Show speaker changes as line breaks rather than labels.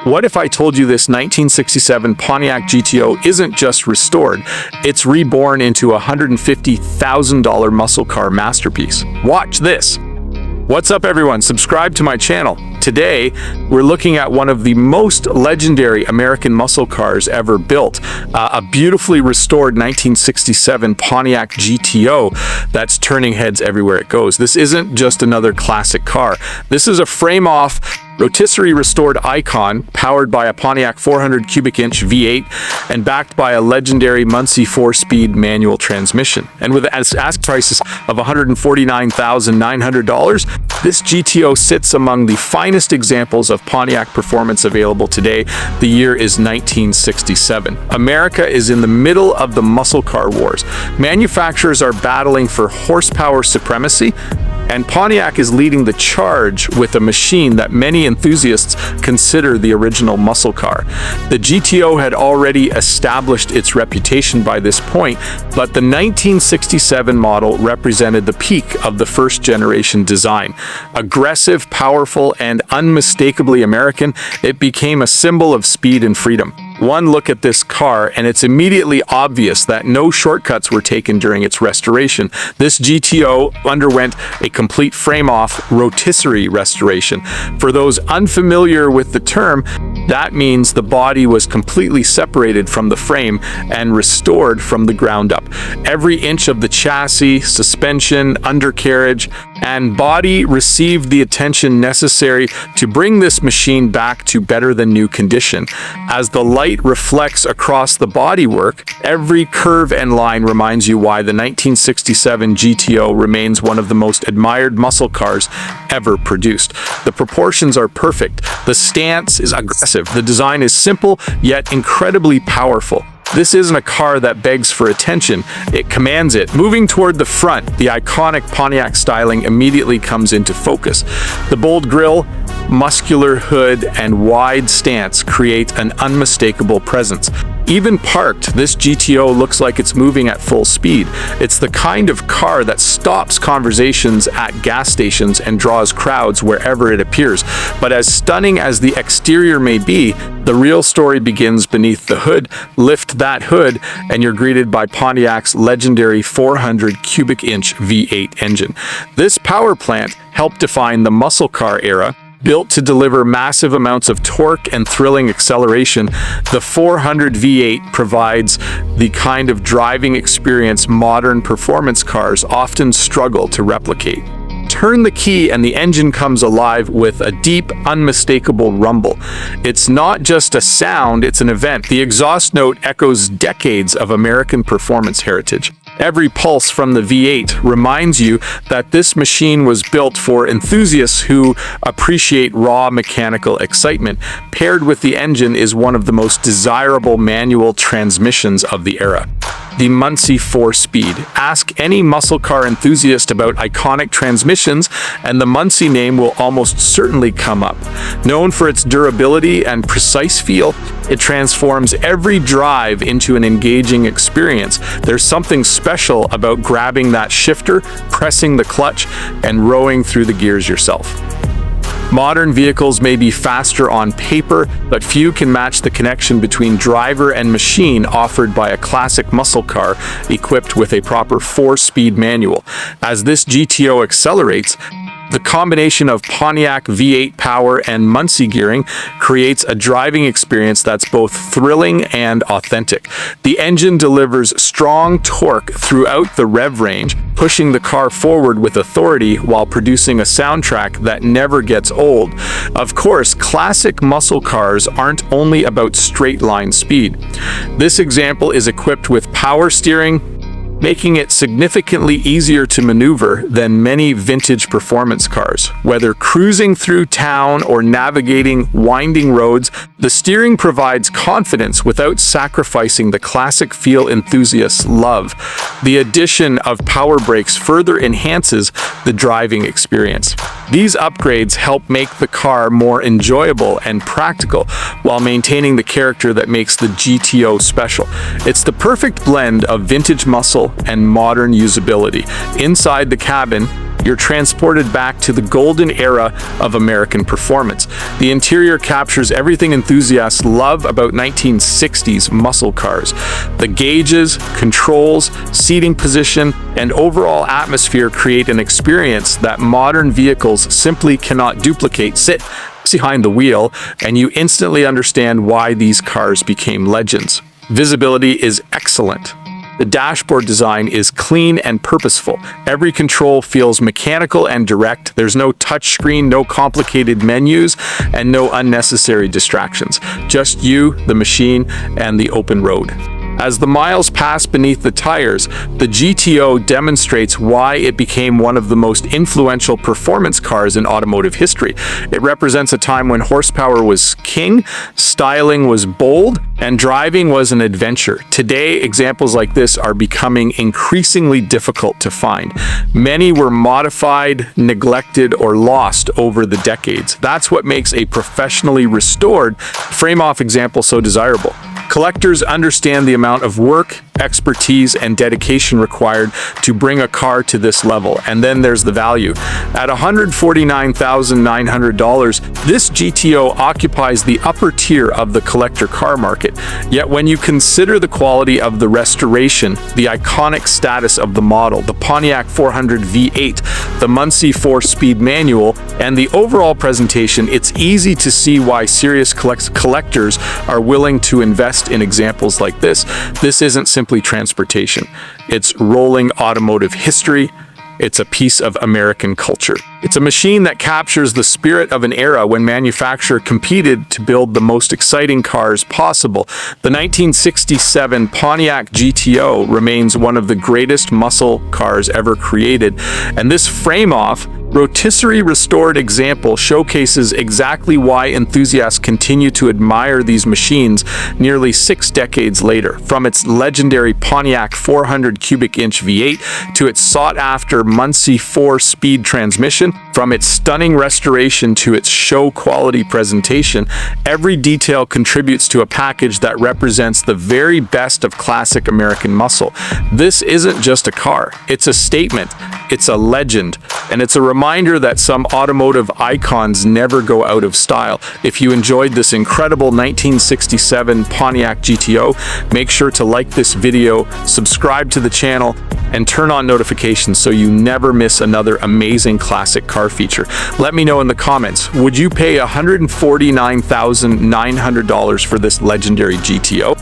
What if I told you this 1967 Pontiac GTO isn't just restored, it's reborn into a $150,000 muscle car masterpiece? Watch this! What's up everyone, subscribe to my channel. Today, we're looking at one of the most legendary American muscle cars ever built, a beautifully restored 1967 Pontiac GTO that's turning heads everywhere it goes. This isn't just another classic car. This is a frame-off, rotisserie-restored icon powered by a Pontiac 400 cubic inch V8 and backed by a legendary Muncie 4-speed manual transmission. And with ask prices of $149,900, this GTO sits among the finest examples of Pontiac performance available today. The year is 1967. America is in the middle of the muscle car wars. Manufacturers are battling for horsepower supremacy, and Pontiac is leading the charge with a machine that many enthusiasts consider the original muscle car. The GTO had already established its reputation by this point, but the 1967 model represented the peak of the first-generation design. Aggressive, powerful, and unmistakably American, it became a symbol of speed and freedom. One look at this car, and it's immediately obvious that no shortcuts were taken during its restoration. This GTO underwent a complete frame-off rotisserie restoration. For those unfamiliar with the term, that means the body was completely separated from the frame and restored from the ground up. Every inch of the chassis, suspension, undercarriage, and body received the attention necessary to bring this machine back to better than new condition. As the light reflects across the bodywork, every curve and line reminds you why the 1967 GTO remains one of the most admired muscle cars ever produced. The proportions are perfect, the stance is aggressive, the design is simple yet incredibly powerful. This isn't a car that begs for attention, it commands it. Moving toward the front, the iconic Pontiac styling immediately comes into focus. The bold grille, muscular hood, and wide stance create an unmistakable presence. Even parked, this GTO looks like it's moving at full speed. It's the kind of car that stops conversations at gas stations and draws crowds wherever it appears. But as stunning as the exterior may be, the real story begins beneath the hood. Lift that hood, and you're greeted by Pontiac's legendary 400 cubic inch V8 engine. This power plant helped define the muscle car era. Built to deliver massive amounts of torque and thrilling acceleration, the 400 V8 provides the kind of driving experience modern performance cars often struggle to replicate. Turn the key and the engine comes alive with a deep, unmistakable rumble. It's not just a sound, it's an event. The exhaust note echoes decades of American performance heritage. Every pulse from the V8 reminds you that this machine was built for enthusiasts who appreciate raw mechanical excitement. Paired with the engine is one of the most desirable manual transmissions of the era. The Muncie 4-speed. Ask any muscle car enthusiast about iconic transmissions, and the Muncie name will almost certainly come up. Known for its durability and precise feel, it transforms every drive into an engaging experience. There's something special about grabbing that shifter, pressing the clutch, and rowing through the gears yourself. Modern vehicles may be faster on paper, but few can match the connection between driver and machine offered by a classic muscle car equipped with a proper 4-speed manual. As this GTO accelerates, the combination of Pontiac V8 power and Muncie gearing creates a driving experience that's both thrilling and authentic. The engine delivers strong torque throughout the rev range, pushing the car forward with authority while producing a soundtrack that never gets old. Of course, classic muscle cars aren't only about straight-line speed. This example is equipped with power steering, making it significantly easier to maneuver than many vintage performance cars. Whether cruising through town or navigating winding roads, the steering provides confidence without sacrificing the classic feel enthusiasts love. The addition of power brakes further enhances the driving experience. These upgrades help make the car more enjoyable and practical while maintaining the character that makes the GTO special. It's the perfect blend of vintage muscle and modern usability. Inside the cabin, You're transported back to the golden era of American performance. The interior captures everything enthusiasts love about 1960s muscle cars. The gauges, controls, seating position, and overall atmosphere create an experience that modern vehicles simply cannot duplicate. Sit behind the wheel, and you instantly understand why these cars became legends. Visibility is excellent. The dashboard design is clean and purposeful. Every control feels mechanical and direct. There's no touchscreen, no complicated menus, and no unnecessary distractions. Just you, the machine, and the open road. As the miles pass beneath the tires, the GTO demonstrates why it became one of the most influential performance cars in automotive history. It represents a time when horsepower was king, styling was bold, and driving was an adventure. Today, examples like this are becoming increasingly difficult to find. Many were modified, neglected, or lost over the decades. That's what makes a professionally restored frame-off example so desirable. Collectors understand the amount of work, expertise, and dedication required to bring a car to this level. And then there's the value. At $149,900, this GTO occupies the upper tier of the collector car market. Yet when you consider the quality of the restoration, the iconic status of the model, the Pontiac V8, the Muncie 4-speed manual, and the overall presentation, it's easy to see why serious collectors are willing to invest in examples like this. This isn't simply transportation. It's rolling automotive history. It's a piece of American culture. It's a machine that captures the spirit of an era when manufacturers competed to build the most exciting cars possible. The 1967 Pontiac GTO remains one of the greatest muscle cars ever created, and this frame-off, rotisserie-restored example showcases exactly why enthusiasts continue to admire these machines nearly 6 decades later. From its legendary Pontiac 400 cubic inch V8 to its sought-after Muncie 4-speed transmission, from its stunning restoration to its show-quality presentation, every detail contributes to a package that represents the very best of classic American muscle. This isn't just a car, it's a statement, it's a legend, and it's a reminder that some automotive icons never go out of style. If you enjoyed this incredible 1967 Pontiac GTO, make sure to like this video, subscribe to the channel, and turn on notifications so you never miss another amazing classic car feature. Let me know in the comments, would you pay $149,900 for this legendary GTO?